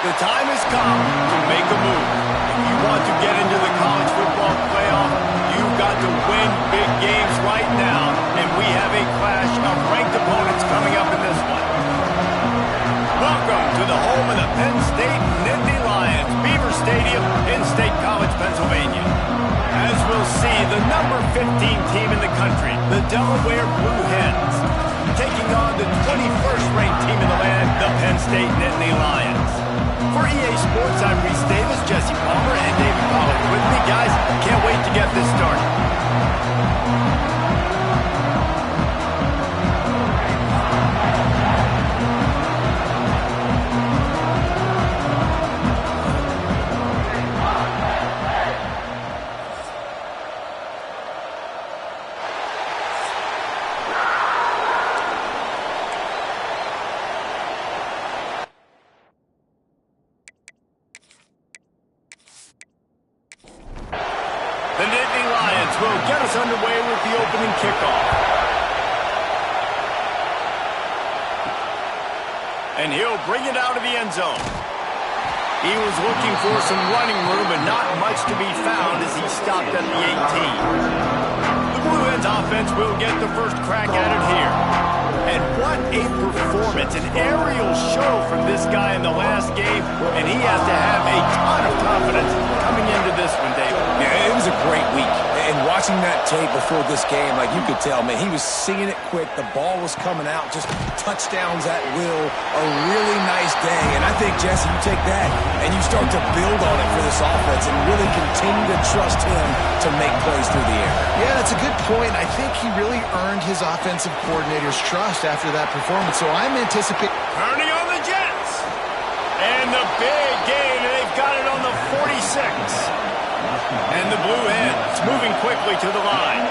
The time has come to make a move. If you want to get into the college football playoff, you've got to win big games right now, and we have a clash of ranked opponents coming up in this one. Welcome to the home of the Penn State Nittany Lions, Beaver Stadium, in-state College, Pennsylvania. As we'll see, the number 15 team in the country, the Delaware Blue Hens, taking on the 21st ranked team in the land, the Penn State Nittany Lions. For EA Sports, I'm Reese Davis, Jesse Palmer, and David Pollack with me. Guys, can't wait to get this started. The Nittany Lions will get us underway with the opening kickoff. And he'll bring it out of the end zone. He was looking for some running room, but not much to be found as he stopped at the 18. The Blue Hens offense will get the first crack at it here. And what a performance, an aerial show from this guy in the last game, and he has to have a ton of confidence coming into this one, David. Yeah, it was a great week. And watching that tape before this game, like you could tell, man, he was seeing it quick. The ball was coming out, just touchdowns at will. A really nice day. And I think, Jesse, you take that and you start to build on it for this offense and really continue to trust him to make plays through the air. Yeah, that's a good point. I think he really earned his offensive coordinator's trust after that performance. So I'm anticipating... Turning on the Jets. And the big gain, and they've got it on the 46. And the Blue Hens moving quickly to the line.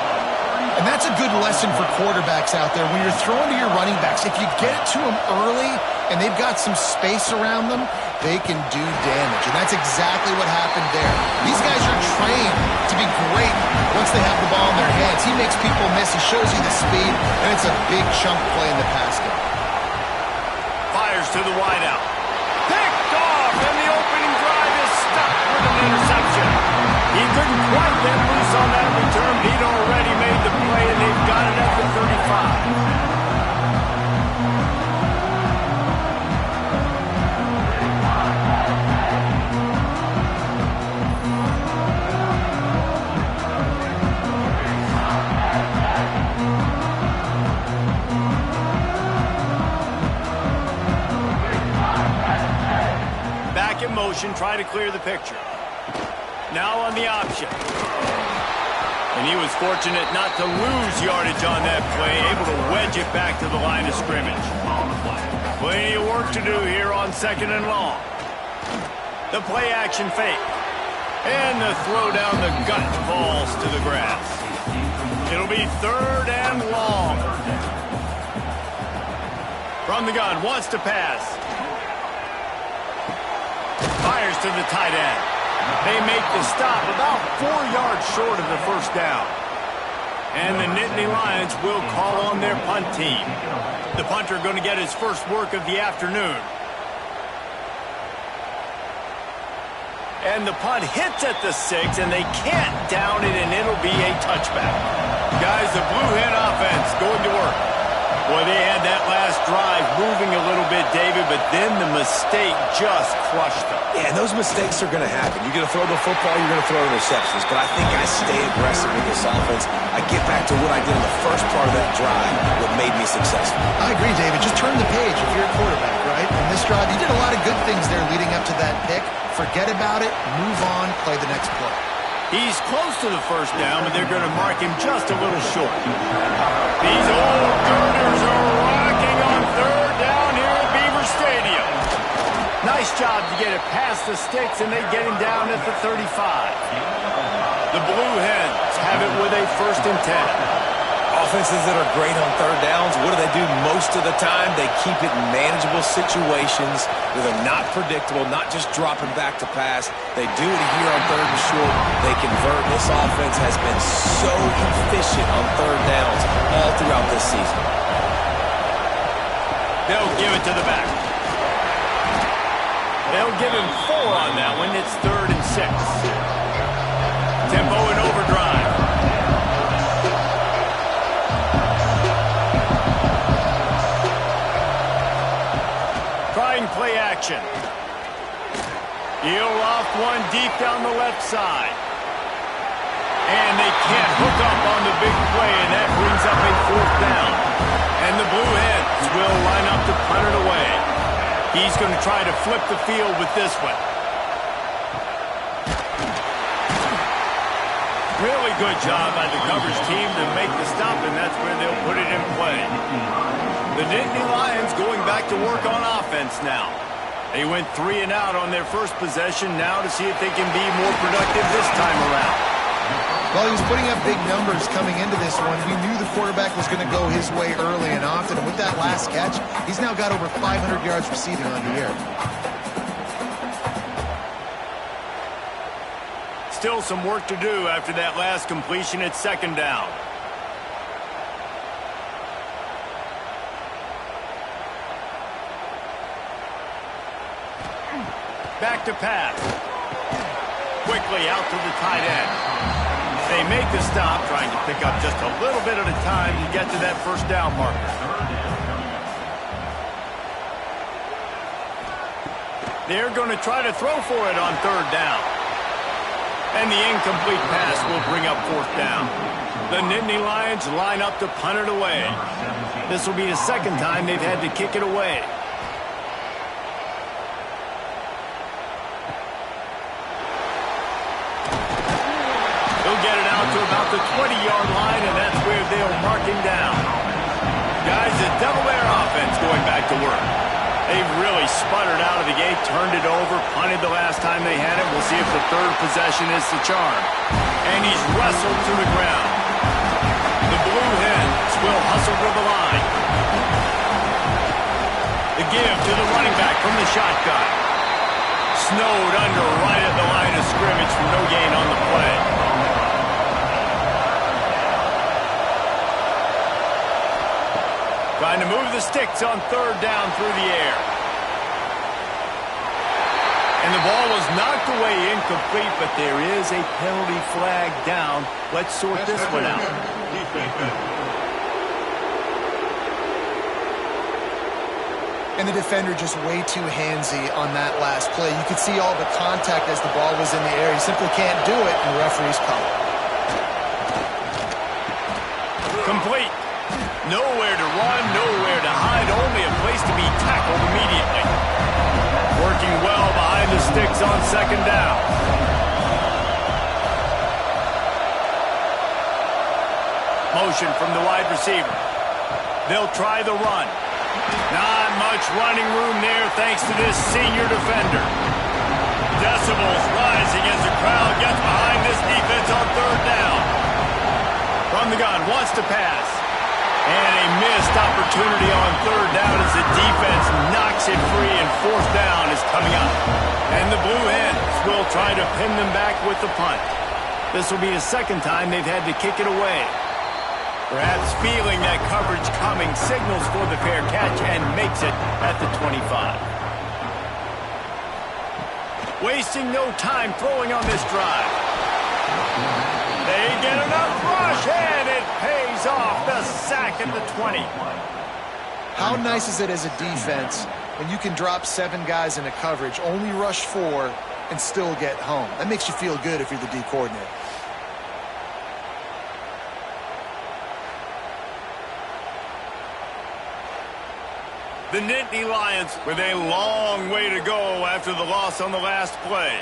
And that's a good lesson for quarterbacks out there. When you're throwing to your running backs, if you get it to them early and they've got some space around them, they can do damage. And that's exactly what happened there. These guys are trained to be great once they have the ball in their hands. He makes people miss. He shows you the speed, and it's a big chunk play in the pass game. Fires to the wideout. Picked off, and the opening drive is stuck with an interception. He couldn't quite get loose on that return. He'd already made the play, and they've got it at the 35. Back in motion, try to clear the picture. Now on the option. And he was fortunate not to lose yardage on that play, able to wedge it back to the line of scrimmage. Plenty of work to do here on 2nd and long. The play action fake. And the throw down the gut falls to the grass. It'll be 3rd and long. From the gun, wants to pass. Fires to the tight end. They make the stop about 4 yards short of the first down. And the Nittany Lions will call on their punt team. The punter going to get his first work of the afternoon. And the punt hits at the 6, and they can't down it, and it'll be a touchback. Guys, the Blue Hen offense going to work. Boy, they had that last drive moving a little bit, David, but then the mistake just crushed them. Yeah, and those mistakes are going to happen. You're going to throw the football, you're going to throw interceptions. But I think I stay aggressive with this offense. I get back to what I did in the first part of that drive, what made me successful. I agree, David. Just turn the page if you're a quarterback, right? In this drive, you did a lot of good things there leading up to that pick. Forget about it, move on, play the next play. He's close to the first down, but they're going to mark him just a little short. These old Gooners are rocking on 3rd down here at Beaver Stadium. Nice job to get it past the sticks, and they get him down at the 35. The Blue Hens have it with a 1st and 10. Offenses that are great on 3rd downs, what do? Most of the time, they keep it in manageable situations where they're not predictable, not just dropping back to pass. They do it here on 3rd and short. They convert. This offense has been so efficient on 3rd downs all throughout this season. They'll give it to the back. They'll give him 4 on that one. It's 3rd and 6. Tempo and overdrive. Trying play action. He'll off one deep down the left side. And they can't hook up on the big play, and that brings up a 4th down. And the Blue Hens will line up to punt it away. He's going to try to flip the field with this one. Really good job by the coverage team to make the stop, and that's where they'll put it in play. The Nittany Lions going back to work on offense now. They went 3 and out on their first possession, now to see if they can be more productive this time around. Well, he was putting up big numbers coming into this one. We knew the quarterback was going to go his way early and often. And with that last catch, he's now got over 500 yards receiving on the year. Still some work to do after that last completion at 2nd down. Back to pass. Quickly out to the tight end. They make the stop, trying to pick up just a little bit at a time to get to that 1st down marker. They're going to try to throw for it on 3rd down. And the incomplete pass will bring up 4th down. The Nittany Lions line up to punt it away. This will be the 2nd time they've had to kick it away. Get it out to about the 20-yard line, and that's where they'll mark him down. Guys, the Delaware offense going back to work. They've really sputtered out of the gate, turned it over, punted the last time they had it. We'll see if the 3rd possession is the charm. And he's wrestled to the ground. The Blue Hens will hustle to the line. The give to the running back from the shotgun. Snowed under right at the line of scrimmage for no gain on the play. Trying to move the sticks on 3rd down through the air. And the ball was knocked away incomplete, but there is a penalty flag down. Let's sort this one out. And the defender just way too handsy on that last play. You could see all the contact as the ball was in the air. He simply can't do it, and the referee's call. Complete. Nowhere to run, nowhere to hide, only a place to be tackled immediately. Working well behind the sticks on 2nd down. Motion from the wide receiver. They'll try the run. Not much running room there thanks to this senior defender. Decibels rising as the crowd gets behind this defense on 3rd down. From the gun, wants to pass. And a missed opportunity on 3rd down as the defense knocks it free, and 4th down is coming up. And the Blue Hens will try to pin them back with the punt. This will be the 2nd time they've had to kick it away. Perhaps feeling that coverage coming, signals for the fair catch and makes it at the 25. Wasting no time throwing on this drive. They get enough rush, and it pays off. The sack at the 20. How nice is it as a defense when you can drop 7 guys into coverage, only rush 4, and still get home? That makes you feel good if you're the D coordinator. The Nittany Lions with a long way to go after the loss on the last play.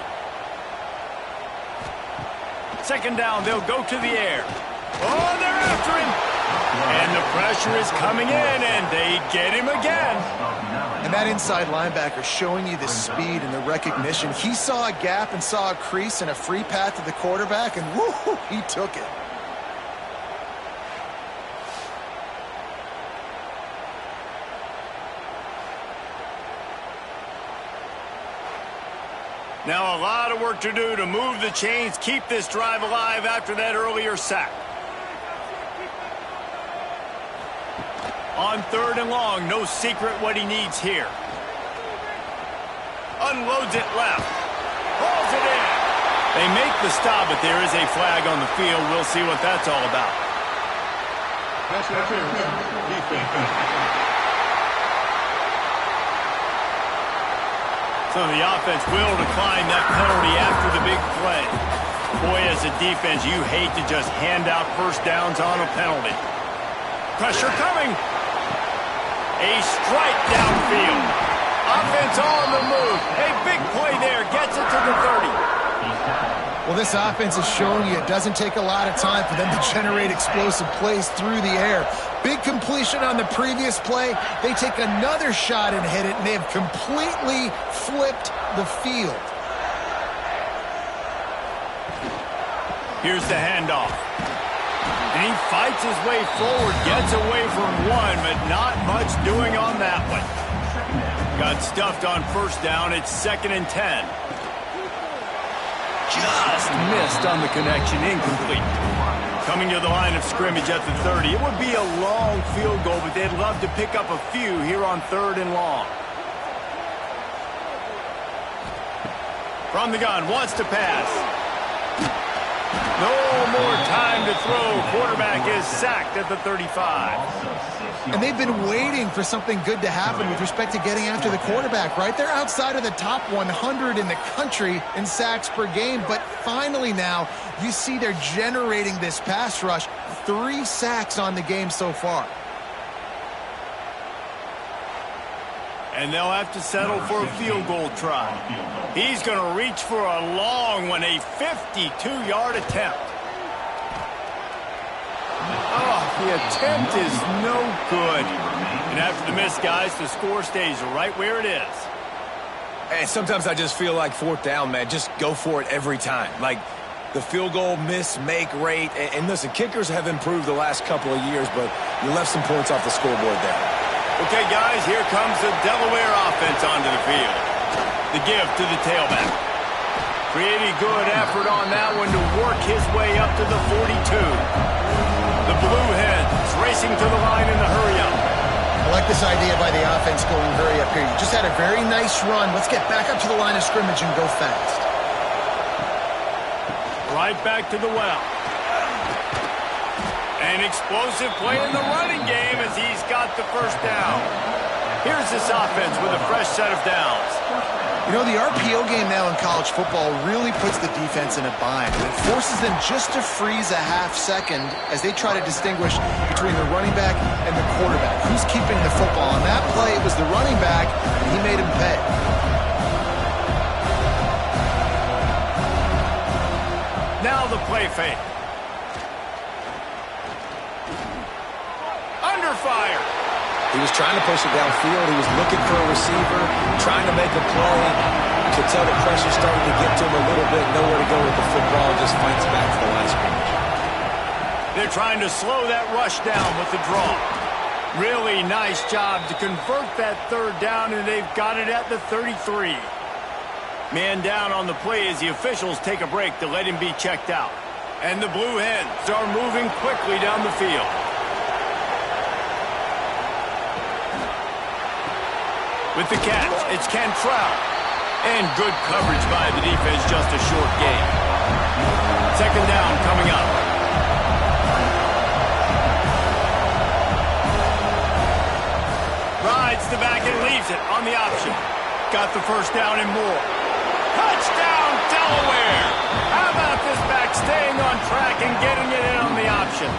2nd down, they'll go to the air. Oh, they're after him. And the pressure is coming in, and they get him again. And that inside linebacker showing you the speed and the recognition. He saw a gap and saw a crease and a free path to the quarterback, and woo, he took it. Now a lot of work to do to move the chains, keep this drive alive after that earlier sack. On 3rd and long, no secret what he needs here. Unloads it left. Pulls it in. They make the stop, but there is a flag on the field. We'll see what that's all about. So the offense will decline that penalty after the big play. Boy, as a defense, you hate to just hand out first downs on a penalty. Pressure coming. A strike downfield. Offense on the move. A big play there. Gets it to the 30. Well, this offense is showing you it doesn't take a lot of time for them to generate explosive plays through the air. Big completion on the previous play. They take another shot and hit it, and they have completely flipped the field. Here's the handoff. And he fights his way forward, gets away from one, but not much doing on that one. Got stuffed on first down. It's 2nd and 10. Just missed on the connection, incomplete. Coming to the line of scrimmage at the 30. It would be a long field goal, but they'd love to pick up a few here on 3rd and long. From the gun, wants to pass. No more time to throw. Quarterback is sacked at the 35. And they've been waiting for something good to happen with respect to getting after the quarterback, right? They're outside of the top 100 in the country in sacks per game, but finally now you see they're generating this pass rush. 3 sacks on the game so far. And they'll have to settle for a field goal try. He's going to reach for a long one, a 52-yard attempt. Oh, the attempt is no good. And after the miss, guys, the score stays right where it is. And sometimes I just feel like 4th down, man. Just go for it every time. Like the field goal miss-make rate. And listen, kickers have improved the last couple of years, but you left some points off the scoreboard there. Okay, guys, here comes the Delaware offense onto the field. The give to the tailback. Pretty good effort on that one to work his way up to the 42. The Blue Hens racing to the line in the hurry-up. I like this idea by the offense going hurry up here. You just had a very nice run. Let's get back up to the line of scrimmage and go fast. Right back to the well. An explosive play in the running game as he's got the first down. Here's this offense with a fresh set of downs. You know, the RPO game now in college football really puts the defense in a bind. And it forces them just to freeze a half second as they try to distinguish between the running back and the quarterback. Who's keeping the football? On that play, it was the running back, and he made him pay. Now the play fake. Under fire. He was trying to push it downfield. He was looking for a receiver, trying to make a play. You could tell the pressure started to get to him a little bit. Nowhere to go with the football. Just fights back to the line of scrimmage. They're trying to slow that rush down with the draw. Really nice job to convert that 3rd down, and they've got it at the 33. Man down on the play as the officials take a break to let him be checked out. And the Blue Hens are moving quickly down the field. With the catch, it's Cantrell. And good coverage by the defense, just a short gain. 2nd down coming up. Rides the back and leaves it on the option. Got the first down and more. Touchdown, Delaware! How about this back staying on track and getting it in on the option?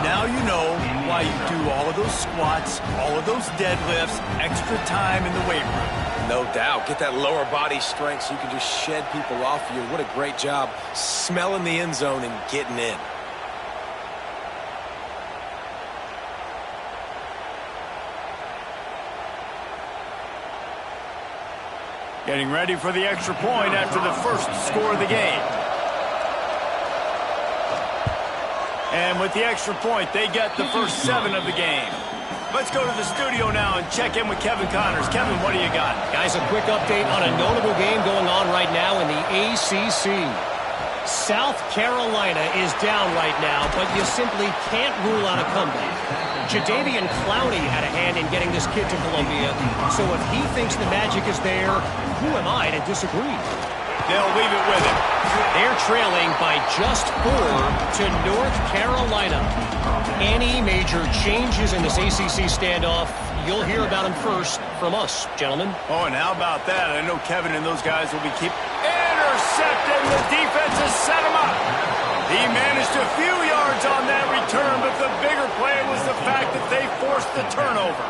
Now you know why you do all of those squats, all of those deadlifts, extra time in the weight room. No doubt. Get that lower body strength so you can just shed people off you. What a great job smelling the end zone and getting in. Getting ready for the extra point after the first score of the game. And with the extra point, they get the first 7 of the game. Let's go to the studio now and check in with Kevin Connors. Kevin, what do you got? Guys, a quick update on a notable game going on right now in the ACC. South Carolina is down right now, but you simply can't rule out a comeback. Jadeveon Clowney had a hand in getting this kid to Columbia, so if he thinks the magic is there, who am I to disagree? They'll leave it with him. They're trailing by just 4 to North Carolina. Any major changes in this ACC standoff, you'll hear about them first from us, gentlemen. Oh, and how about that? I know Kevin and those guys will be intercepted. The defense has set him up. He managed a few yards on that return, but the bigger play was the fact that they forced the turnover.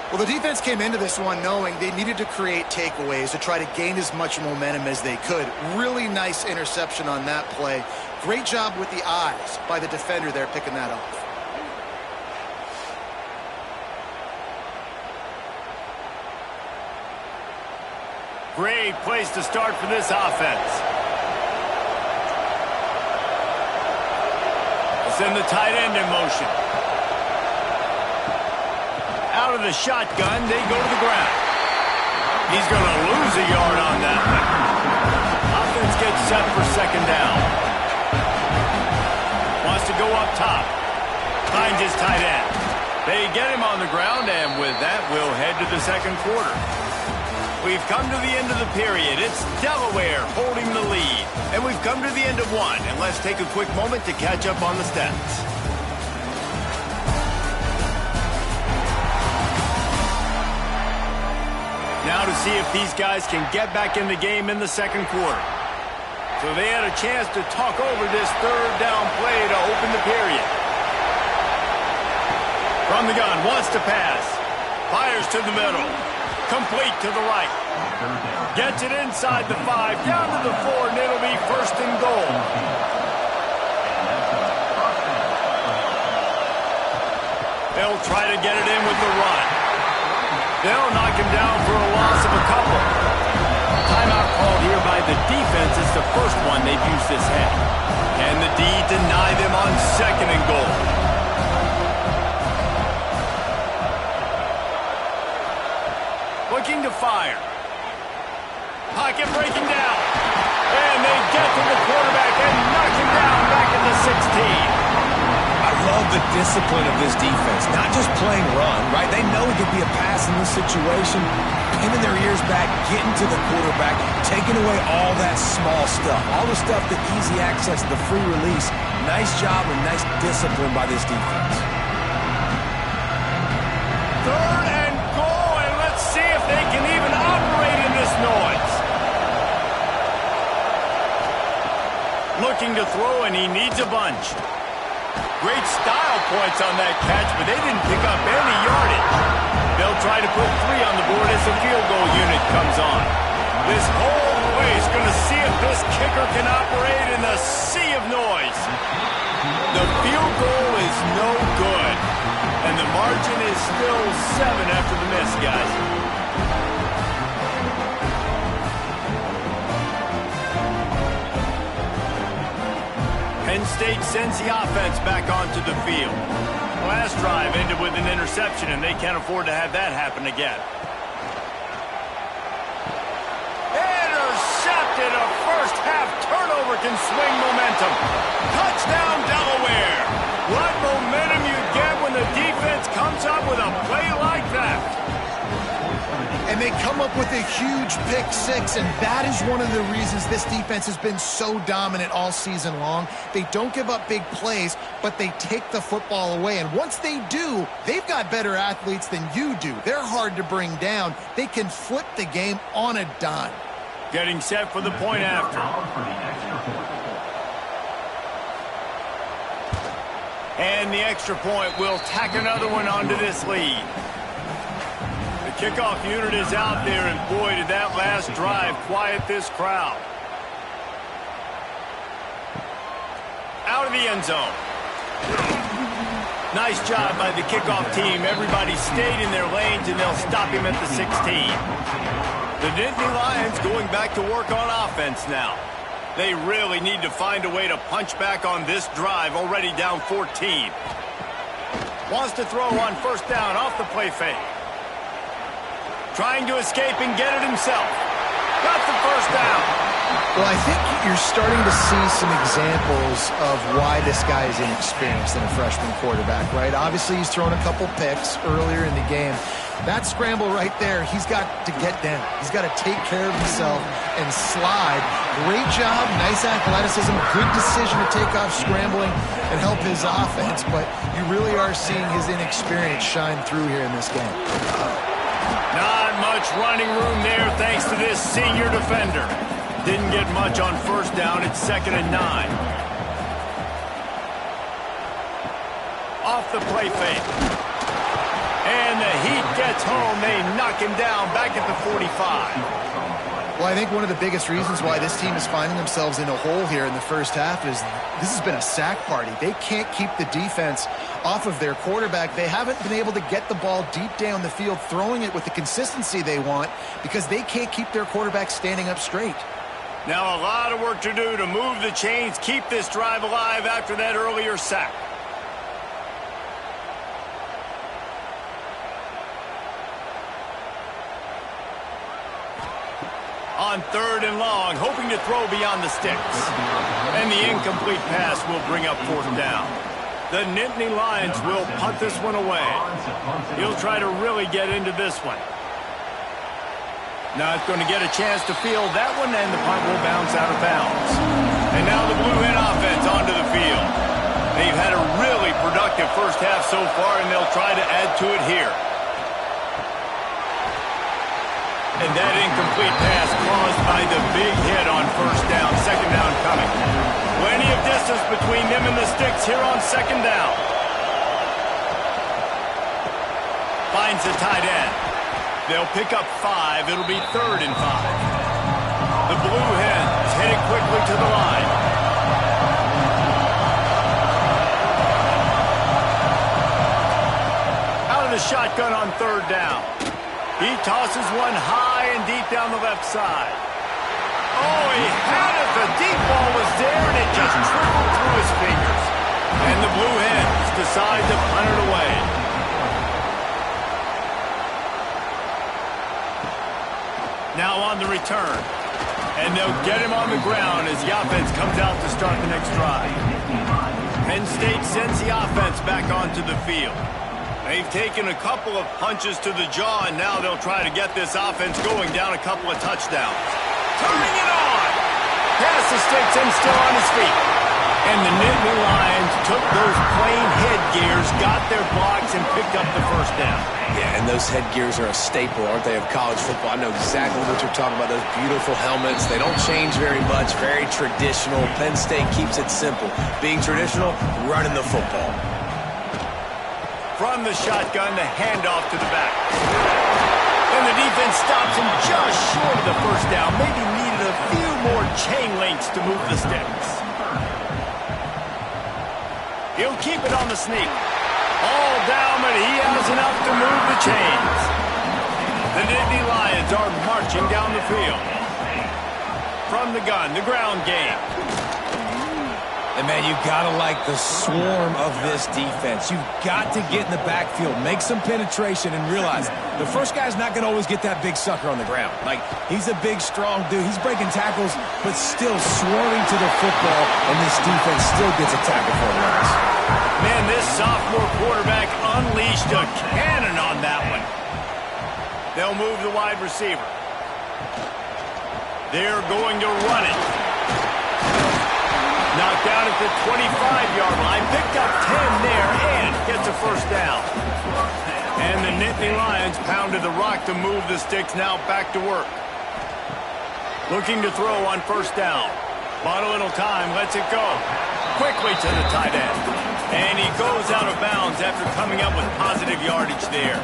Well, the defense came into this one knowing they needed to create takeaways to try to gain as much momentum as they could. Really nice interception on that play. Great job with the eyes by the defender there picking that off. Great place to start for this offense. Send the tight end in motion. Out of the shotgun, they go to the ground. He's going to lose a yard on that one. Offense gets set for second down. Wants to go up top. Finds his tight end. They get him on the ground, and with that, we'll head to the second quarter. We've come to the end of the period. It's Delaware holding the lead. And we've come to the end of one. And let's take a quick moment to catch up on the stats. Now to see if these guys can get back in the game in the second quarter. So they had a chance to talk over this third down play to open the period. From the gun, wants to pass. Fires to the middle. Complete to the right. Gets it inside the 5, down to the 4, and it'll be first and goal. They'll try to get it in with the run. They'll knock him down for a loss of a couple. Timeout called here by the defense. It's the first one they've used this half. And the D deny them on second and goal. Looking to fire. Pocket breaking down. And they get to the quarterback and knock him down back at the 16. I love the discipline of this defense. Not just playing run, right? They know it could be a pass in this situation. Pinning their ears back, getting to the quarterback, taking away all that small stuff. All the stuff, the easy access, the free release. Nice job and nice discipline by this defense. Third and goal, and let's see if they can even operate in this noise. Looking to throw, and he needs a bunch. Great style points on that catch, but they didn't pick up any yardage. They'll try to put 3 on the board as the field goal unit comes on. This whole place is going to see if this kicker can operate in the sea of noise. The field goal is no good, and the margin is still 7 after the miss, guys. Penn State sends the offense back onto the field. Last drive ended with an interception, and they can't afford to have that happen again. Intercepted! A first-half turnover can swing momentum. Touchdown, Delaware! What momentum you get when the defense comes up with a play like that. And they come up with a huge pick 6, and that is one of the reasons this defense has been so dominant all season long. They don't give up big plays, but they take the football away. And once they do, they've got better athletes than you do. They're hard to bring down. They can flip the game on a dime. Getting set for the point after. And the extra point will tack another one onto this lead. Kickoff unit is out there, and boy, did that last drive quiet this crowd. Out of the end zone. Nice job by the kickoff team. Everybody stayed in their lanes, and they'll stop him at the 16. The Nittany Lions going back to work on offense now. They really need to find a way to punch back on this drive, already down 14. Wants to throw on first down off the play fake. Trying to escape and get it himself. Got the first down. Well, I think you're starting to see some examples of why this guy is inexperienced in a freshman quarterback, right? Obviously, he's thrown a couple picks earlier in the game. That scramble right there, he's got to get down. He's got to take care of himself and slide. Great job, nice athleticism, good decision to take off scrambling and help his offense, but you really are seeing his inexperience shine through here in this game. Not much running room there thanks to this senior defender. Didn't get much on first down. It's 2nd and 9. Off the play fake. And the heat gets home. They knock him down back at the 45. Well, I think one of the biggest reasons why this team is finding themselves in a hole here in the first half is this has been a sack party. They can't keep the defense off of their quarterback. They haven't been able to get the ball deep down the field, throwing it with the consistency they want because they can't keep their quarterback standing up straight. Now a lot of work to do to move the chains, keep this drive alive after that earlier sack. On 3rd and long, hoping to throw beyond the sticks. And the incomplete pass will bring up 4th down. The Nittany Lions will punt this one away. He'll try to really get into this one. Not going to get a chance to field that one, and the punt will bounce out of bounds. And now the Blue Hen offense onto the field. They've had a really productive first half so far, and they'll try to add to it here. And that incomplete pass caused by the big hit on first down. 2nd down coming. Plenty of distance between them and the sticks here on 2nd down. Finds the tight end. They'll pick up 5. It'll be 3rd and 5. The Blue Hens heading quickly to the line. Out of the shotgun on 3rd down. He tosses one high and deep down the left side. Oh, he had it. The deep ball was there, and it just trickled through his fingers. And the Blue Hens decide to punt it away. Now on the return. And they'll get him on the ground as the offense comes out to start the next drive. Penn State sends the offense back onto the field. They've taken a couple of punches to the jaw, and now they'll try to get this offense going down a couple of touchdowns. Turning it on! Past the sticks and still on his feet. And the Nittany Lions took those plain headgears, got their blocks, and picked up the first down. Yeah, and those headgears are a staple, aren't they, of college football? I know exactly what you're talking about, those beautiful helmets. They don't change very much, very traditional. Penn State keeps it simple. Being traditional, running the football. From the shotgun, the handoff to the back. And the defense stops him just short of the first down. Maybe needed a few more chain links to move the sticks. He'll keep it on the sneak. All down, but he has enough to move the chains. The Nittany Lions are marching down the field. From the gun, the ground game. And, man, you got to like the swarm of this defense. You've got to get in the backfield, make some penetration, and realize the first guy's not going to always get that big sucker on the ground. Like, he's a big, strong dude. He's breaking tackles, but still swarming to the football, and this defense still gets a tackle for the runs. Man, this sophomore quarterback unleashed a cannon on that one. They'll move the wide receiver. They're going to run it. Knocked down at the 25-yard line. Picked up 10 there and gets a first down. And the Nittany Lions pounded the rock to move the sticks, now back to work. Looking to throw on first down. Bought a little time, lets it go. Quickly to the tight end. And he goes out of bounds after coming up with positive yardage there.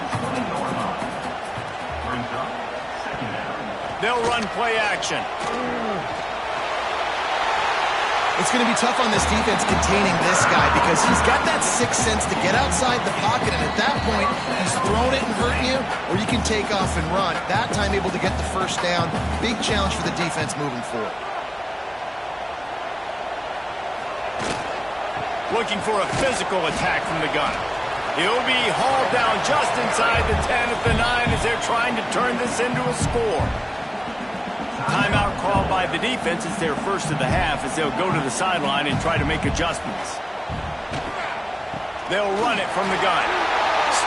They'll run play action. It's going to be tough on this defense containing this guy because he's got that sixth sense to get outside the pocket, and at that point, he's throwing it and hurting you, or you can take off and run. That time able to get the first down. Big challenge for the defense moving forward. Looking for a physical attack from the gunner. He'll be hauled down just inside the 10 at the 9 as they're trying to turn this into a score. Timeout called by the defense. It's their first of the half as they'll go to the sideline and try to make adjustments. They'll run it from the gun.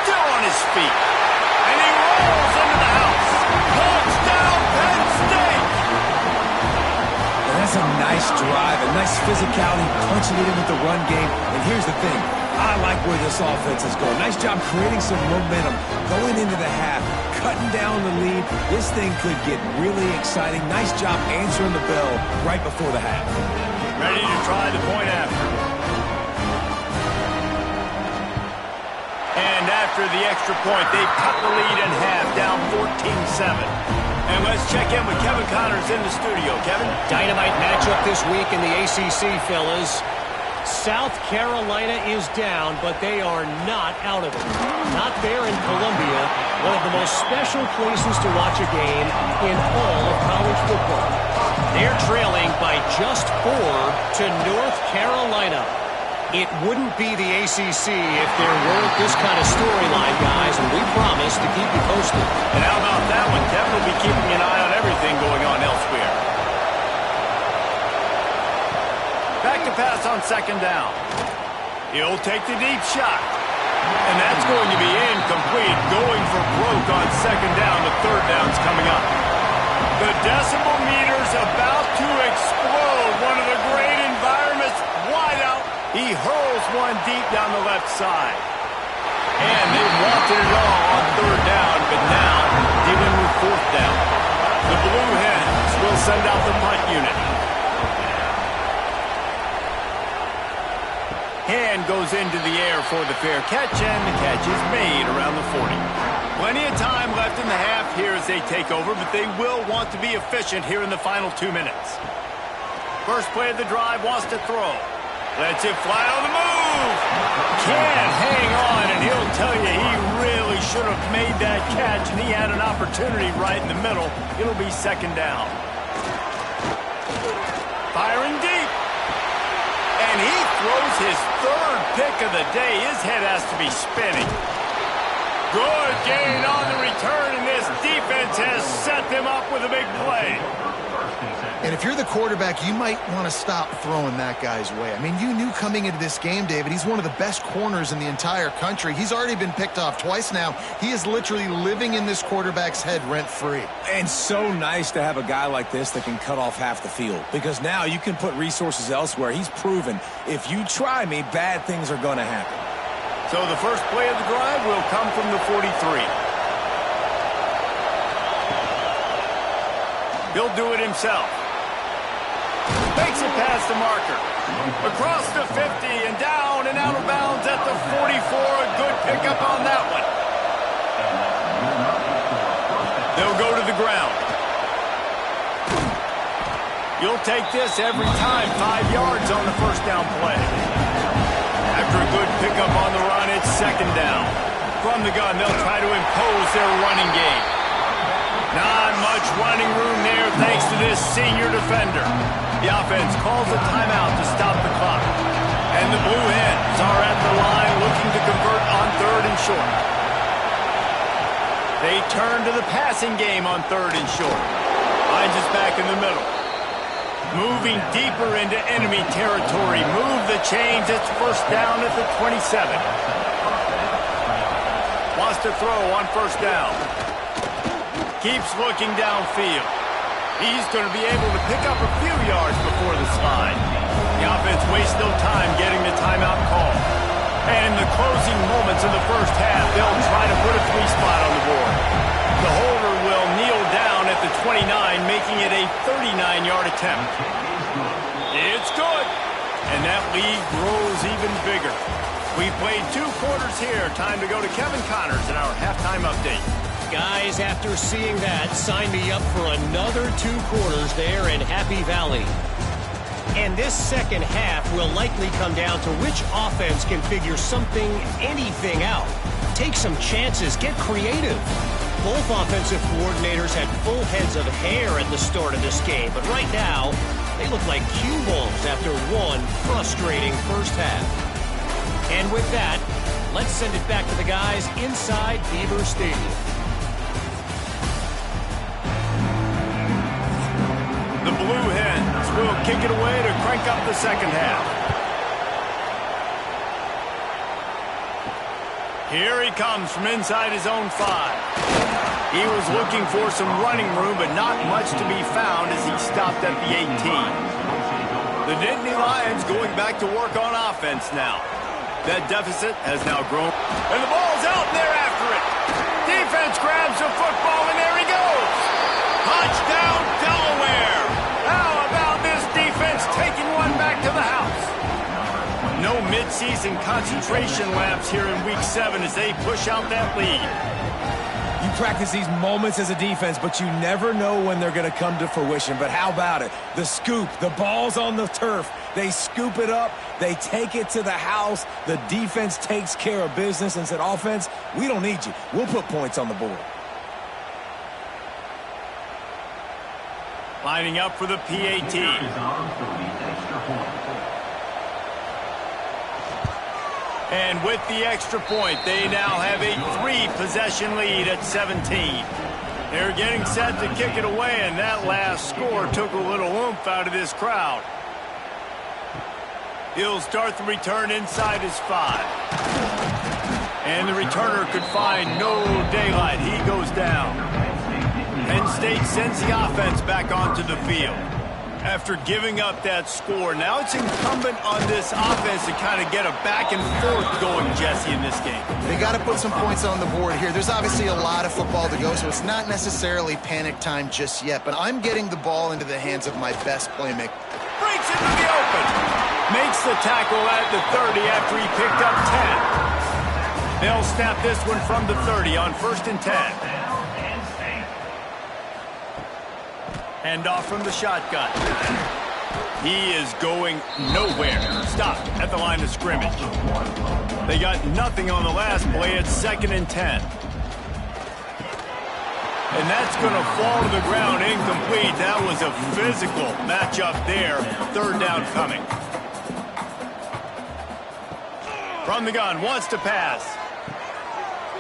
Still on his feet. And he rolls into the house. Touchdown, Penn State! And that's a nice drive, a nice physicality, punching it in with the run game. And here's the thing. I like where this offense is going. Nice job creating some momentum, going into the half, cutting down the lead. This thing could get really exciting. Nice job answering the bell right before the half. Ready to try the point after. And after the extra point, they cut the lead in half, down 14-7. And let's check in with Kevin Connors in the studio. Kevin? Dynamite matchup this week in the ACC, fellas. South Carolina is down, but they are not out of it. Not there in Columbia, one of the most special places to watch a game in all of college football. They're trailing by just 4 to North Carolina. It wouldn't be the ACC if there weren't this kind of storyline, guys, and we promise to keep you posted. And how about that one? Kevin will be keeping an eye on everything going on elsewhere. Back to pass on second down. He'll take the deep shot. And that's going to be incomplete. Going for broke on second down. The third down's coming up. The decibel meter's about to explode. One of the great environments. Wide out. He hurls one deep down the left side. And they wanted it all on third down, but now dealing with fourth down. The Blue Hens will send out the punt unit. Hand goes into the air for the fair catch, and the catch is made around the 40. Plenty of time left in the half here as they take over, but they will want to be efficient here in the final 2 minutes. First play of the drive, wants to throw. Lets it fly on the move. Can't hang on, and he'll tell you he really should have made that catch, and he had an opportunity right in the middle. It'll be second down. Firing deep. And he throws his third pick of the day. His head has to be spinning. Good gain on the return, and this defense has set them up with a big play. And if you're the quarterback, you might want to stop throwing that guy's way. I mean, you knew coming into this game, David, he's one of the best corners in the entire country. He's already been picked off twice now. He is literally living in this quarterback's head rent-free. And so nice to have a guy like this that can cut off half the field. Because now you can put resources elsewhere. He's proven, if you try me, bad things are going to happen. So the first play of the drive will come from the 43. He'll do it himself. Makes it past the marker. Across the 50 and down and out of bounds at the 44. A good pickup on that one. They'll go to the ground. You'll take this every time. 5 yards on the first down play. After a good pickup on the run, it's second down. From the gun, they'll try to impose their running game. Not much running room there thanks to this senior defender. The offense calls a timeout to stop the clock. And the Blue Hens are at the line looking to convert on third and short. They turn to the passing game on third and short. Finds us back in the middle. Moving deeper into enemy territory. Move the chains. It's first down at the 27. Wants to throw on first down. Keeps looking downfield. He's going to be able to pick up a few yards before the slide. The offense wastes no time getting the timeout call. And in the closing moments of the first half, they'll try to put a 3-spot on the board. The holder will kneel down at the 29, making it a 39-yard attempt. It's good. And that lead grows even bigger. We played 2 quarters here. Time to go to Kevin Connors in our halftime update. Guys, after seeing that, sign me up for another 2 quarters there in Happy Valley. And this second half will likely come down to which offense can figure something, anything out. Take some chances, get creative. Both offensive coordinators had full heads of hair at the start of this game, but right now, they look like cue balls after one frustrating first half. And with that, let's send it back to the guys inside Beaver Stadium. kick it away to crank up the second half. Here he comes from inside his own 5. He was looking for some running room, but not much to be found as he stopped at the 18. The Nittany Lions going back to work on offense now. That deficit has now grown. And the ball's out, and they're after it. Defense grabs the football, and there he goes. Touchdown, Delaware. How about this defense taking one back to the house? No midseason concentration laps here in Week 7 as they push out that lead. You practice these moments as a defense, but you never know when they're going to come to fruition. But how about it? The scoop, the ball's on the turf. They scoop it up. They take it to the house. The defense takes care of business and said, offense, we don't need you. We'll put points on the board. Lining up for the PAT. And with the extra point, they now have a 3-possession lead at 17. They're getting set to kick it away, and that last score took a little oomph out of this crowd. He'll start the return inside his 5. And the returner could find no daylight. He goes down. Penn State sends the offense back onto the field. After giving up that score, now it's incumbent on this offense to kind of get a back and forth going, Jesse, in this game. They got to put some points on the board here. There's obviously a lot of football to go, so it's not necessarily panic time just yet, but I'm getting the ball into the hands of my best playmaker. Breaks into the open. Makes the tackle at the 30 after he picked up 10. They'll snap this one from the 30 on 1st and 10. Handoff from the shotgun. He is going nowhere. Stopped at the line of scrimmage. They got nothing on the last play. It's 2nd and 10. And that's going to fall to the ground incomplete. That was a physical matchup there. 3rd down coming. From the gun, wants to pass.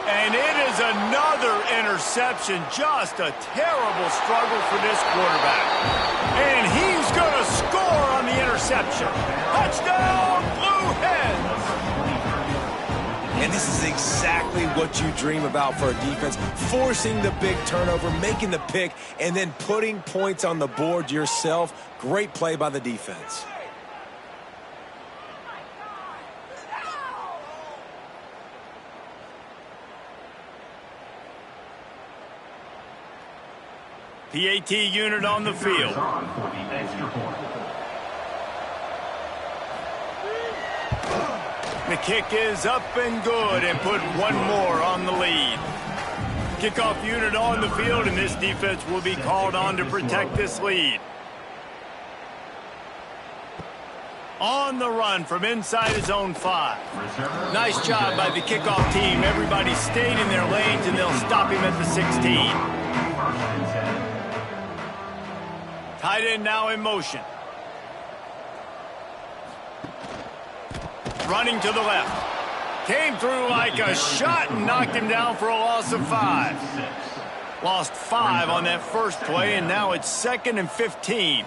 And it is another interception. Just a terrible struggle for this quarterback. And he's going to score on the interception. Touchdown, Blue Hens! And this is exactly what you dream about for a defense. Forcing the big turnover, making the pick, and then putting points on the board yourself. Great play by the defense. PAT unit on the field. The kick is up and good and put one more on the lead. Kickoff unit on the field, and this defense will be called on to protect this lead. On the run from inside his own 5. Nice job by the kickoff team. Everybody stayed in their lanes, and they'll stop him at the 16. Tight end now in motion. Running to the left. Came through like a shot and knocked him down for a loss of 5. Lost 5 on that first play, and now it's 2nd and 15.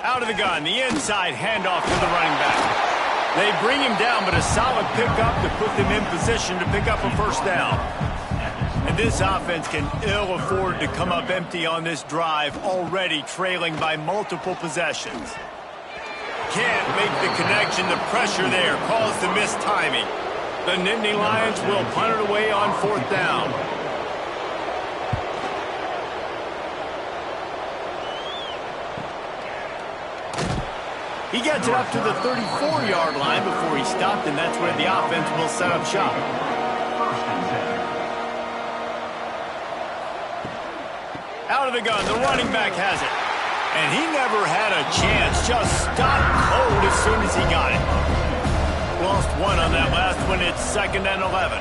Out of the gun, the inside handoff to the running back. They bring him down, but a solid pickup to put them in position to pick up a 1st down. And this offense can ill afford to come up empty on this drive, already trailing by multiple possessions. Can't make the connection. The pressure there caused the missed timing. The Nittany Lions will punt it away on 4th down. He gets it up to the 34-yard line before he stopped, and that's where the offense will set up shop. Out of the gun, the running back has it. And he never had a chance, just stopped cold as soon as he got it. Lost 1 on that last one, it's 2nd and 11.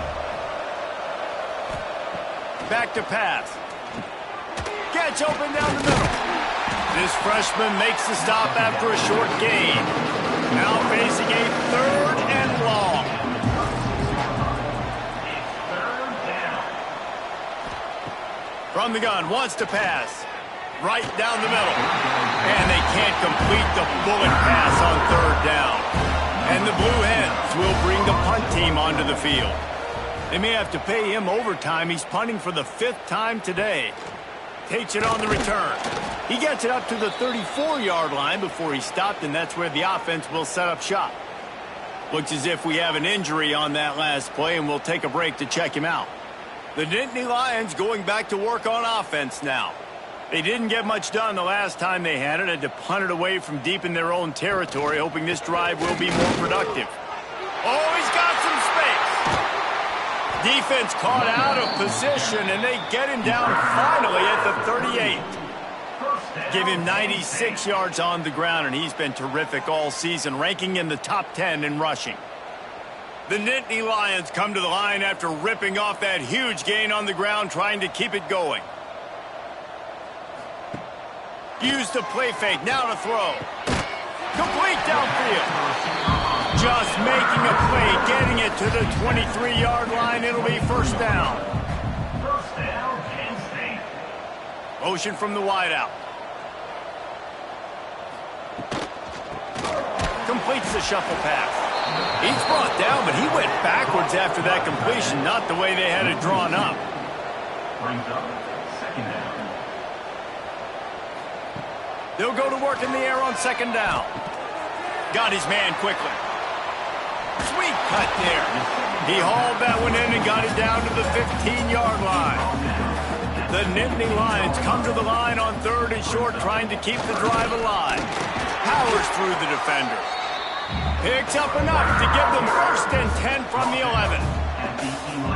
Back to pass. Gets open down the middle. This freshman makes the stop after a short gain. Now facing a 3rd and long. From the gun, wants to pass. right down the middle. And they can't complete the bullet pass on third down. And the Blue Hens will bring the punt team onto the field. They may have to pay him overtime. He's punting for the 5th time today. Takes it on the return. He gets it up to the 34-yard line before he stopped, and that's where the offense will set up shop. Looks as if we have an injury on that last play, and we'll take a break to check him out. The Nittany Lions going back to work on offense now. They didn't get much done the last time they had it. Had to punt it away from deep in their own territory, hoping this drive will be more productive. Oh, he's got some space. Defense caught out of position, and they get him down finally at the 38. Give him 96 yards on the ground, and he's been terrific all season, ranking in the top 10 in rushing. The Nittany Lions come to the line after ripping off that huge gain on the ground, trying to keep it going. Use the play fake, now to throw. Complete downfield. Just making a play, getting it to the 23-yard line. It'll be first down. First down, Penn State. Motion from the wideout. Completes the shuffle pass. He's brought down, but he went backwards after that completion, not the way they had it drawn up. Brings up second down. They'll go to work in the air on second down. Got his man quickly. Sweet cut there. He hauled that one in and got it down to the 15-yard line. The Nittany Lions come to the line on 3rd and short, trying to keep the drive alive. Powers through the defender. Picks up enough to give them 1st and 10 from the 11.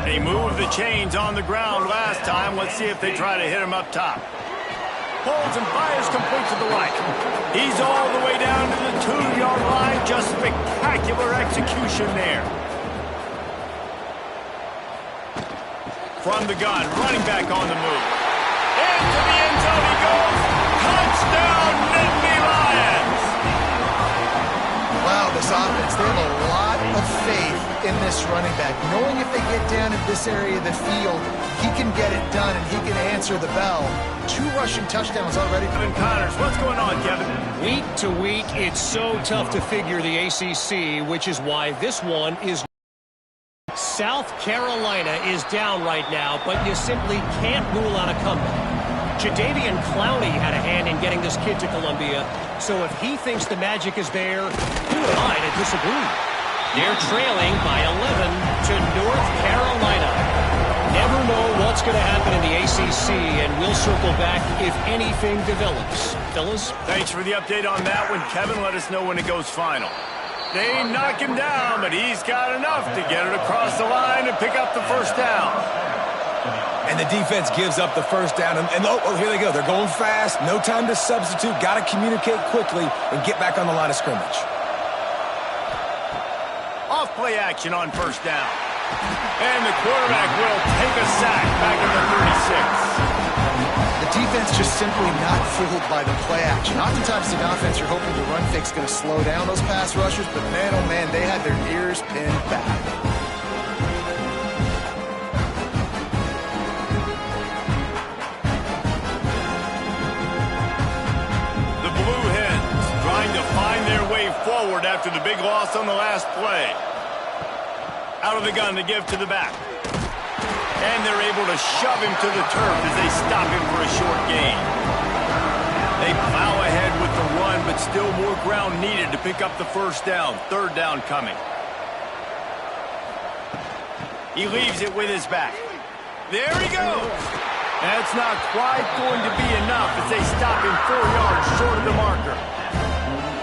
They moved the chains on the ground last time. Let's see if they try to hit him up top. Holds and fires complete to the right. He's all the way down to the 2-yard line. Just spectacular execution there. From the gun, running back on the move. Into the end zone he goes. Touchdown, Nittany Lions! Wow, this offense, they have a lot of faith in this running back. Knowing if they get down in this area of the field, he can get it done and he can answer the bell. 2 rushing touchdowns already. Kevin Connors, what's going on, Kevin? Week to week, it's so tough to figure the ACC, which is why this one is... South Carolina is down right now, but you simply can't rule out a comeback. Jadeveon Clowney had a hand in getting this kid to Columbia, so if he thinks the magic is there, who am I to disagree? They're trailing by 11 to North Carolina. Never know what's going to happen in the ACC, and we'll circle back if anything develops. Fellas? Thanks for the update on that one, Kevin. Let us know when it goes final. They knock him down, but he's got enough to get it across the line and pick up the first down. And the defense gives up the first down. And here they go. They're going fast. No time to substitute. Got to communicate quickly and get back on the line of scrimmage. Off play action on first down. And the quarterback will take a sack back at the 36. The defense just simply not fooled by the play action. Oftentimes in offense, you're hoping the run fake's going to slow down those pass rushers, but man, oh man, they had their ears pinned back. The Blue Hens trying to find their way forward after the big loss on the last play. Out of the gun to give to the back. And they're able to shove him to the turf as they stop him for a short gain. They plow ahead with the run, but still more ground needed to pick up the first down. 3rd down coming. He leaves it with his back. There he goes. That's not quite going to be enough as they stop him 4 yards short of the marker.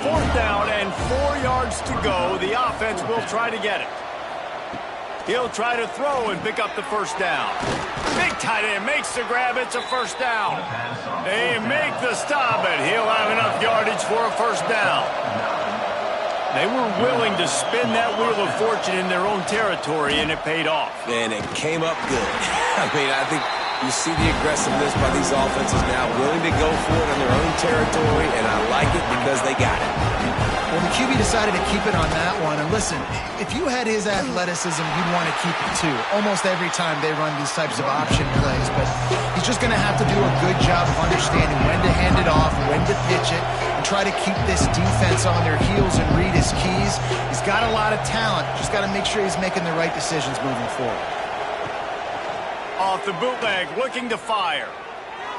4th down and 4 yards to go. The offense will try to get it. He'll try to throw and pick up the first down. Big tight end makes the grab. It's a first down. They make the stop, and he'll have enough yardage for a first down. They were willing to spin that wheel of fortune in their own territory, and it paid off. And it came up good. I mean, I think you see the aggressiveness by these offenses now, willing to go for it in their own territory, and I like it because they got it. Well, the QB decided to keep it on that one. And listen, if you had his athleticism, you'd want to keep it too. Almost every time they run these types of option plays. But he He's just going to have to do a good job of understanding when to hand it off, when to pitch it, and try to keep this defense on their heels and read his keys. He's got a lot of talent. Just got to make sure he's making the right decisions moving forward. Off the bootleg, looking to fire.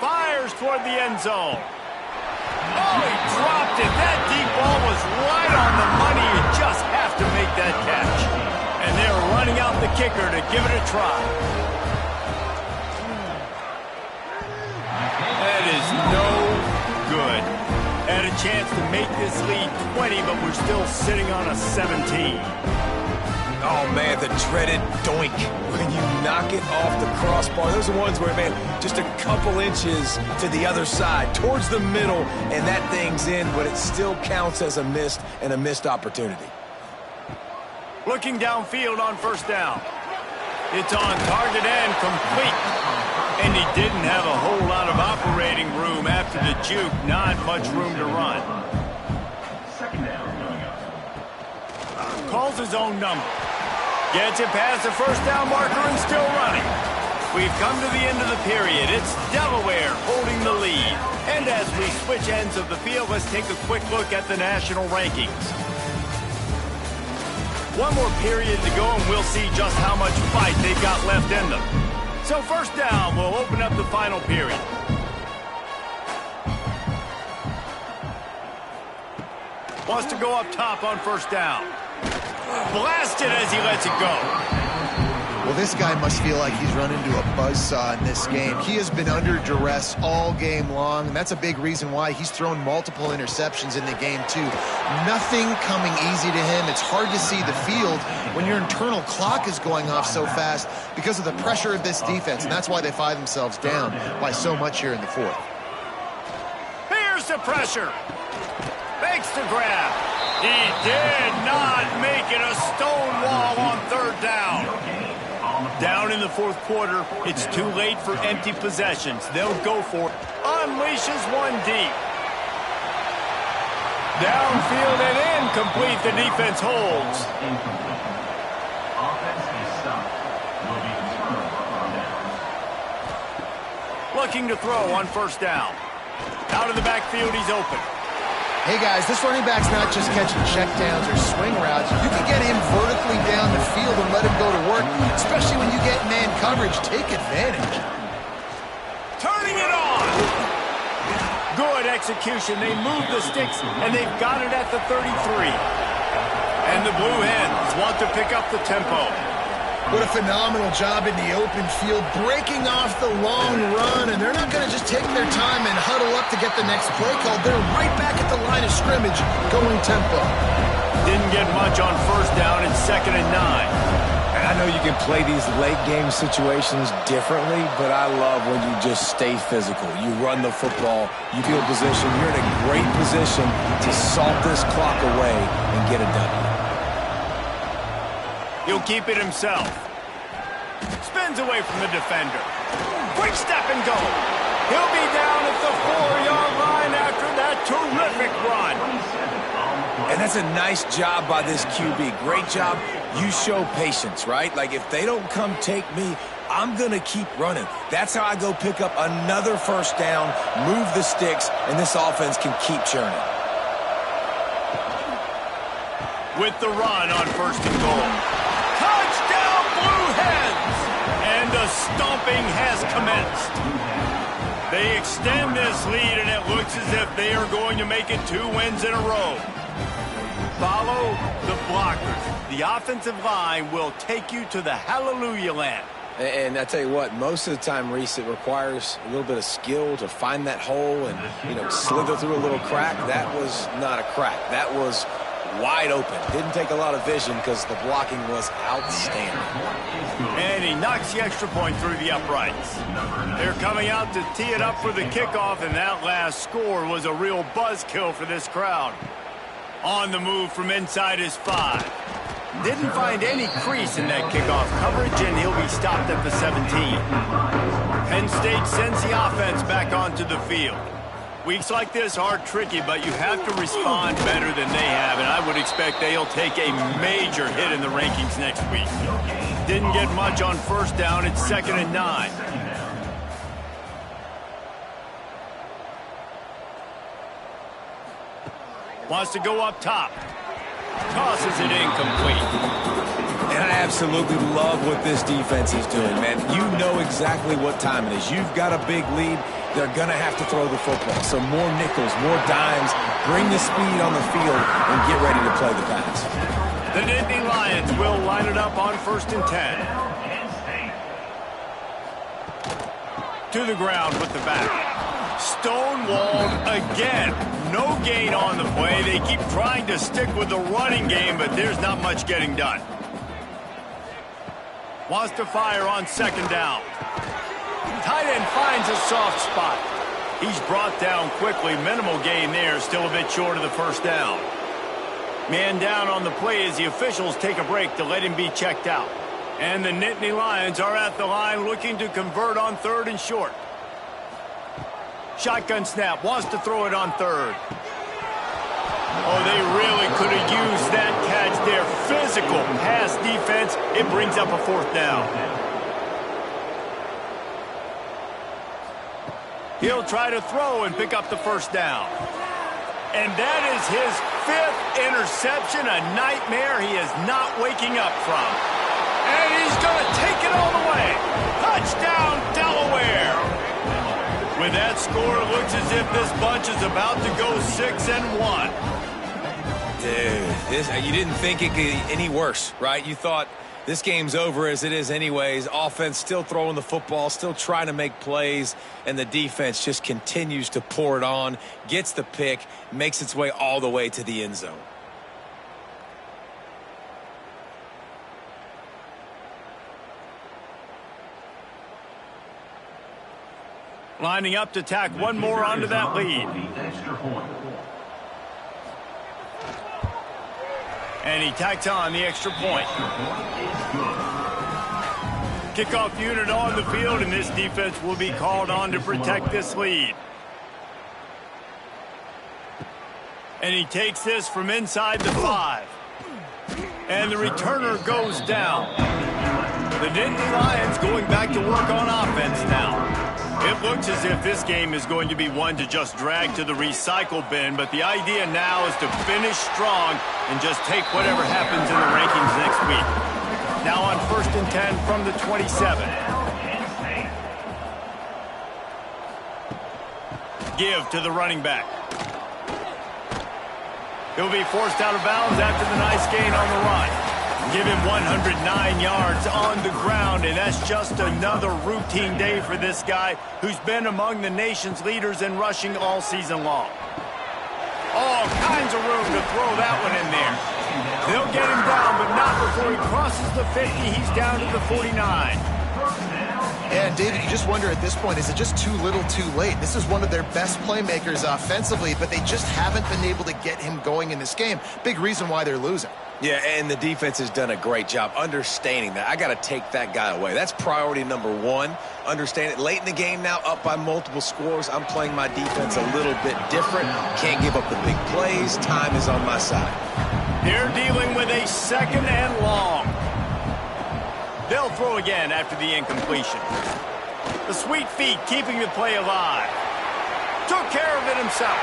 Fires toward the end zone. Oh, he dropped it. That deep ball was right on the money. You just have to make that catch. And they're running out the kicker to give it a try. That is no good. Had a chance to make this lead 20, but we're still sitting on a 17. Oh, man, the dreaded doink. When you knock it off the crossbar, those are ones where, man, just a couple inches to the other side, towards the middle, and that thing's in, but it still counts as a missed opportunity. Looking downfield on first down. It's on target and complete. And he didn't have a whole lot of operating room after the juke. Not much room to run. Second down coming up. Calls his own number. Gets it past the first down marker and still running. We've come to the end of the period. It's Delaware holding the lead. And as we switch ends of the field, let's take a quick look at the national rankings. One more period to go and we'll see just how much fight they've got left in them. So first down, we'll open up the final period. Wants to go up top on first down. Blasted as he lets it go. Well, this guy must feel like he's run into a buzzsaw in this game. He has been under duress all game long, and that's a big reason why he's thrown multiple interceptions in the game, too. Nothing coming easy to him. It's hard to see the field when your internal clock is going off so fast because of the pressure of this defense, and that's why they find themselves down by so much here in the fourth. Here's the pressure. Makes the grab. He did not make it a stone wall on third down. Down in the fourth quarter, it's too late for empty possessions. They'll go for it. Unleashes one deep. Downfield and incomplete. The defense holds. Offense is stopped. Will be the turnover on downs. Looking to throw on first down. Out of the backfield, he's open. Hey, guys, this running back's not just catching checkdowns or swing routes. You can get him vertically down the field and let him go to work, especially when you get man coverage. Take advantage. Turning it on. Good execution. They move the sticks, and they've got it at the 33. And the Blue Hens want to pick up the tempo. What a phenomenal job in the open field, breaking off the long run, and they're not going to just take their time and huddle up to get the next play called. They're right back at the line of scrimmage, going tempo. Didn't get much on first down and 2nd and 9. And I know you can play these late game situations differently, but I love when you just stay physical. You run the football, you feel position, you're in a great position to salt this clock away and get a W. He'll keep it himself. Spins away from the defender. Quick step and go. He'll be down at the 4-yard line after that terrific run. And that's a nice job by this QB. Great job. You show patience, right? Like, if they don't come take me, I'm going to keep running. That's how I go pick up another first down, move the sticks, and this offense can keep churning. With the run on first and goal. Touchdown, Blue Hens! And the stomping has commenced. They extend this lead, and it looks as if they are going to make it 2 wins in a row. Follow the blockers. The offensive line will take you to the hallelujah land. And I tell you what, most of the time, Reese, it requires a little bit of skill to find that hole and, slither through a little crack. That was not a crack. That was wide open. Didn't take a lot of vision because the blocking was outstanding. And he knocks the extra point through the uprights. They're coming out to tee it up for the kickoff, and that last score was a real buzzkill for this crowd. On the move from inside his 5. Didn't find any crease in that kickoff coverage, and he'll be stopped at the 17. Penn State sends the offense back onto the field. Weeks like this are tricky, but you have to respond better than they have, and I would expect they'll take a major hit in the rankings next week. Didn't get much on first down. It's 2nd and 9. Wants to go up top. Tosses it incomplete. And I absolutely love what this defense is doing, man. You know exactly what time it is. You've got a big lead. They're going to have to throw the football. So more nickels, more dimes. Bring the speed on the field and get ready to play the pass. The Nittany Lions will line it up on 1st and 10. To the ground with the back. Stonewalled again. No gain on the play. They keep trying to stick with the running game, but there's not much getting done. Wants to fire on 2nd down. Tight end finds a soft spot. He's brought down quickly. Minimal gain there. Still a bit short of the 1st down. Man down on the play as the officials take a break to let him be checked out. And the Nittany Lions are at the line looking to convert on 3rd and short. Shotgun snap. Wants to throw it on 3rd. Oh, they really could have used that catch there. Physical pass defense. It brings up a 4th down. He'll try to throw and pick up the 1st down. And that is his 5th interception, a nightmare he is not waking up from. And he's going to take it all the way. Touchdown, Delaware. With that score, it looks as if this bunch is about to go 6-1. Dude, you didn't think it could get any worse, right? You thought this game's over as it is anyways. Offense still throwing the football, still trying to make plays, and the defense just continues to pour it on, gets the pick, makes its way all the way to the end zone. Lining up to tack one more onto that lead. And he tacks on the extra point. Kickoff unit on the field, and this defense will be called on to protect this lead. And he takes this from inside the 5. And the returner goes down. The Nittany Lions going back to work on offense now. It looks as if this game is going to be one to just drag to the recycle bin, but the idea now is to finish strong and just take whatever happens in the rankings next week. Now on 1st and 10 from the 27. Give to the running back. He'll be forced out of bounds after the nice gain on the run. Give him 109 yards on the ground, and that's just another routine day for this guy who's been among the nation's leaders in rushing all season long. All kinds of room to throw that one in there. They'll get him down, but not before he crosses the 50. He's down to the 49. And, David, you just wonder at this point, is it just too little too late? This is one of their best playmakers offensively, but they just haven't been able to get him going in this game. Big reason why they're losing. Yeah, and the defense has done a great job understanding that. I got to take that guy away. That's priority number 1. Understand it. Late in the game now, up by multiple scores. I'm playing my defense a little bit different. Can't give up the big plays. Time is on my side. They're dealing with a 2nd and long. They'll throw again after the incompletion. The sweet feet keeping the play alive. Took care of it himself.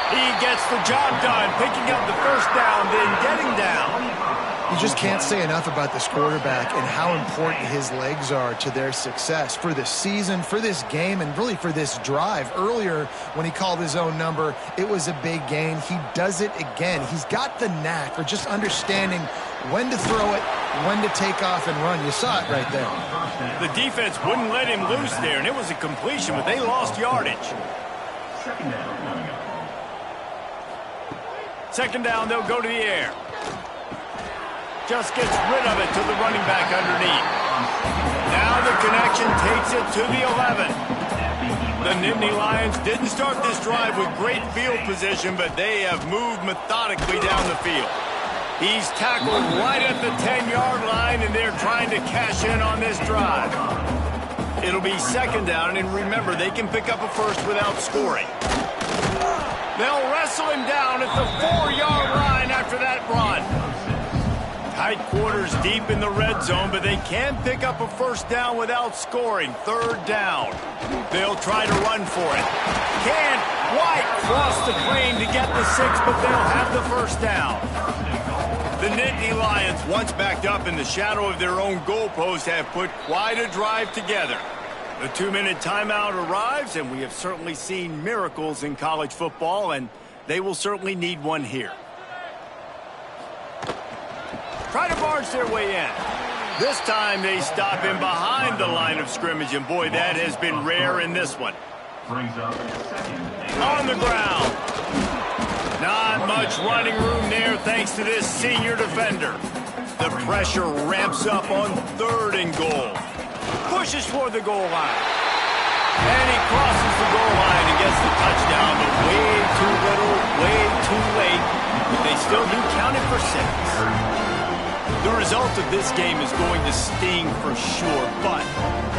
He gets the job done, picking up the 1st down, then getting down. You just can't say enough about this quarterback and how important his legs are to their success for this season, for this game, and really for this drive. Earlier, when he called his own number, it was a big gain. He does it again. He's got the knack for just understanding when to throw it, when to take off and run. You saw it right there. The defense wouldn't let him loose there, and it was a completion, but they lost yardage. 2nd down coming up. 2nd down, they'll go to the air. Just gets rid of it to the running back underneath. Now the connection takes it to the 11. The Nittany Lions didn't start this drive with great field position, but they have moved methodically down the field. He's tackled right at the 10-yard line, and they're trying to cash in on this drive. It'll be 2nd down, and remember, they can pick up a 1st without scoring. They'll wrestle him down at the 4-yard line after that run. Tight quarters deep in the red zone, but they can pick up a first down without scoring. Third down. They'll try to run for it. Can't quite cross the claim to get the 6, but they'll have the first down. The Nittany Lions, once backed up in the shadow of their own goalpost, have put quite a drive together. The 2-minute timeout arrives, and we have certainly seen miracles in college football, and they will certainly need one here. Try to barge their way in. This time they stop in behind the line of scrimmage, and boy, that has been rare in this one. Brings up second. On the ground. Not much running room there thanks to this senior defender. The pressure ramps up on 3rd and goal. Pushes for the goal line. And he crosses the goal line and gets the touchdown, but way too little, way too late. But they still do count it for 6. The result of this game is going to sting for sure, but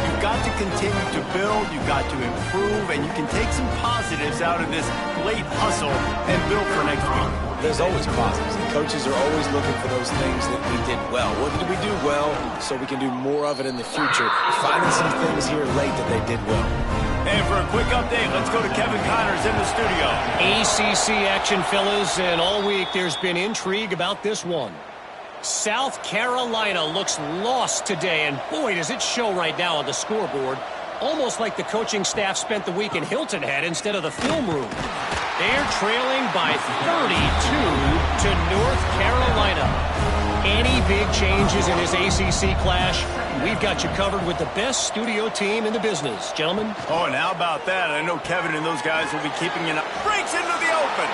you've got to continue to build, you've got to improve, and you can take some positives out of this late hustle and build for next week. There's always positives, and coaches are always looking for those things that we did well. What did we do well so we can do more of it in the future? Finding some things here late that they did well. And for a quick update, let's go to Kevin Connors in the studio. ACC action, fellas, and all week there's been intrigue about this one. South Carolina looks lost today, and boy, does it show right now on the scoreboard. Almost like the coaching staff spent the week in Hilton Head instead of the film room. They're trailing by 32 to North Carolina. Any big changes in this ACC clash? We've got you covered with the best studio team in the business, gentlemen. Oh, and how about that? I know Kevin and those guys will be keeping an eye. Breaks into the open.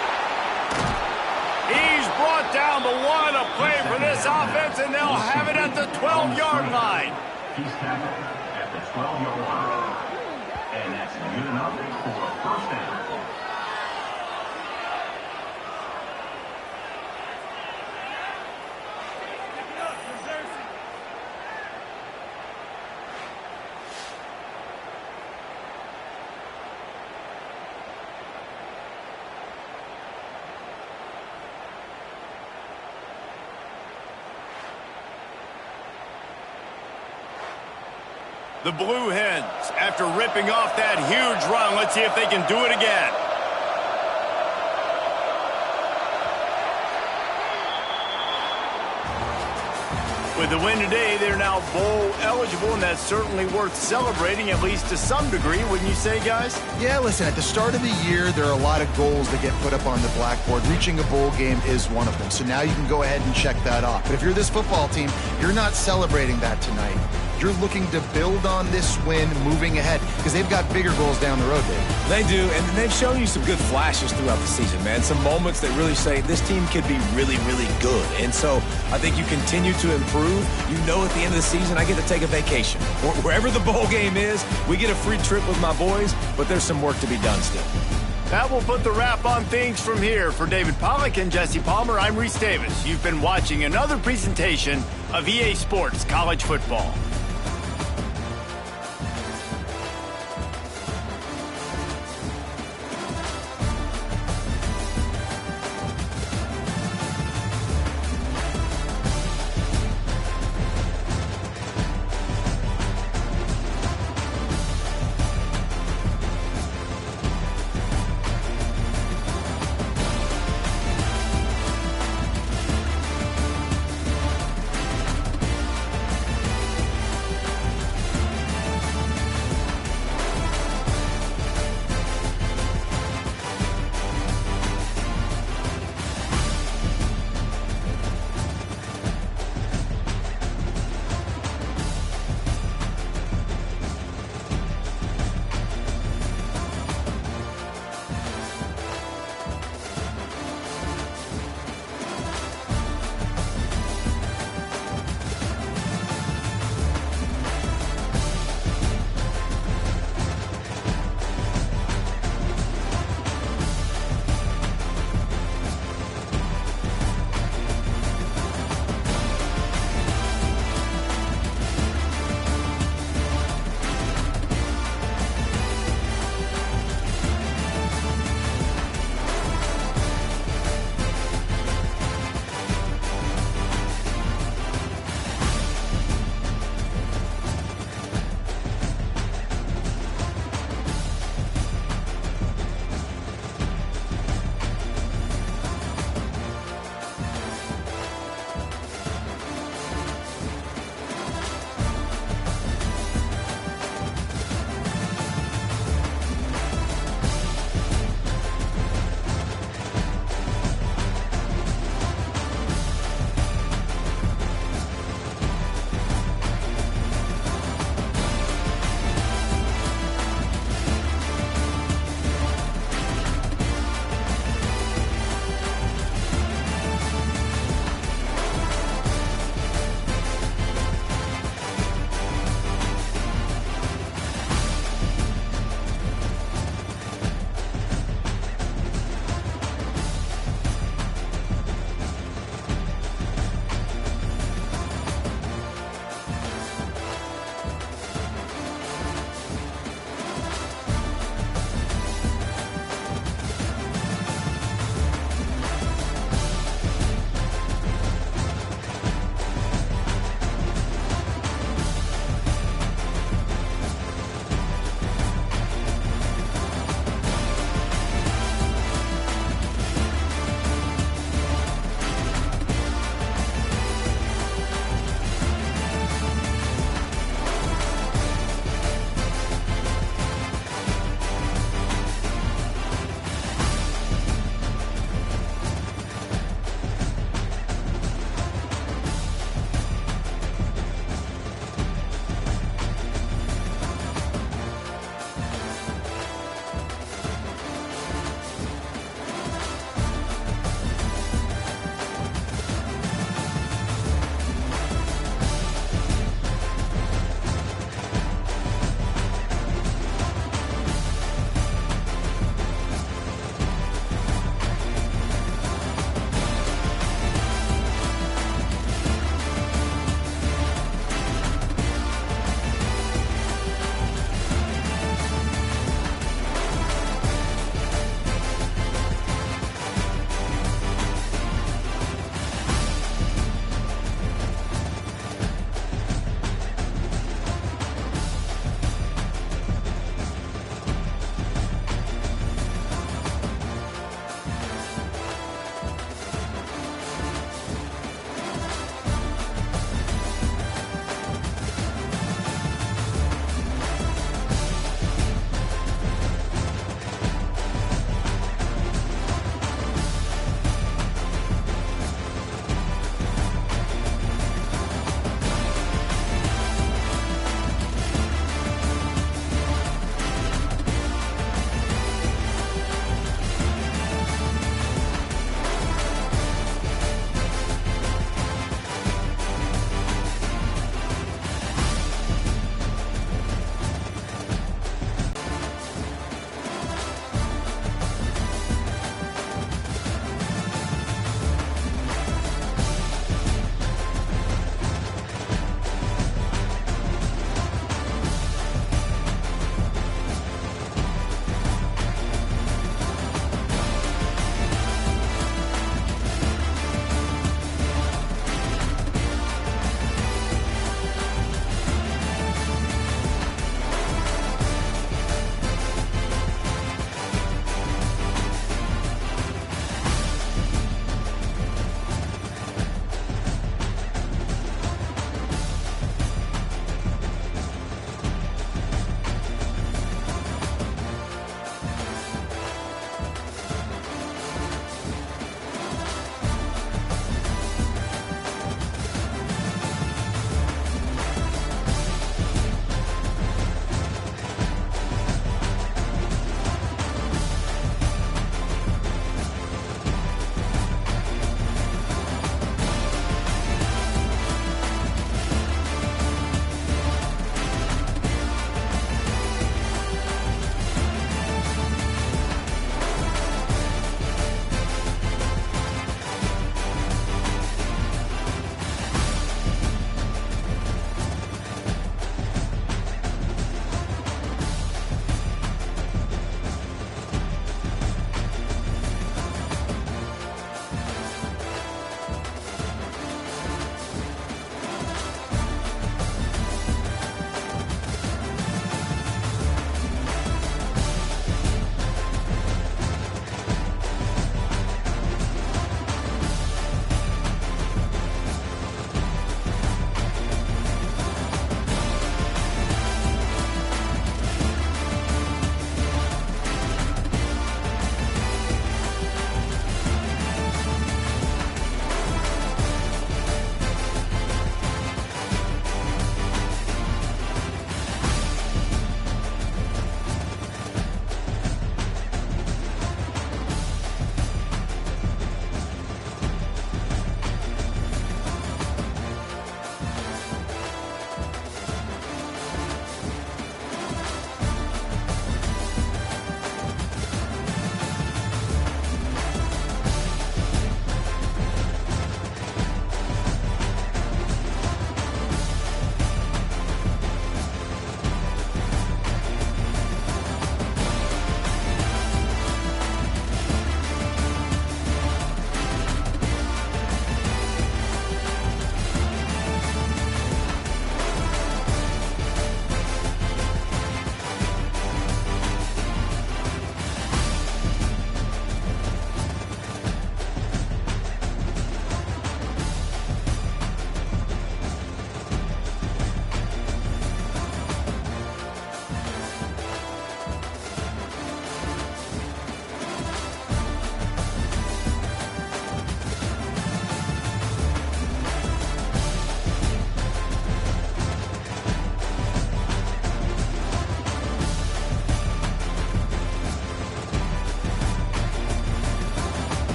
He's brought down the one, a play for this offense, and they'll have it at the 12-yard line. He's tackled at the 12-yard line. And that's good enough for a first down. The Blue Hens, after ripping off that huge run, let's see if they can do it again. With the win today, they're now bowl eligible, and that's certainly worth celebrating, at least to some degree, wouldn't you say, guys? Yeah, listen, at the start of the year, there are a lot of goals that get put up on the blackboard. Reaching a bowl game is one of them. So now you can go ahead and check that off. But if you're this football team, you're not celebrating that tonight. You're looking to build on this win moving ahead because they've got bigger goals down the road, Dave. They do, and they've shown you some good flashes throughout the season, man. Some moments that really say this team could be really, really good. And so I think you continue to improve. You know at the end of the season, I get to take a vacation. Wherever the bowl game is, we get a free trip with my boys, but there's some work to be done still. That will put the wrap on things from here. For David Pollack and Jesse Palmer, I'm Reese Davis. You've been watching another presentation of EA Sports College Football.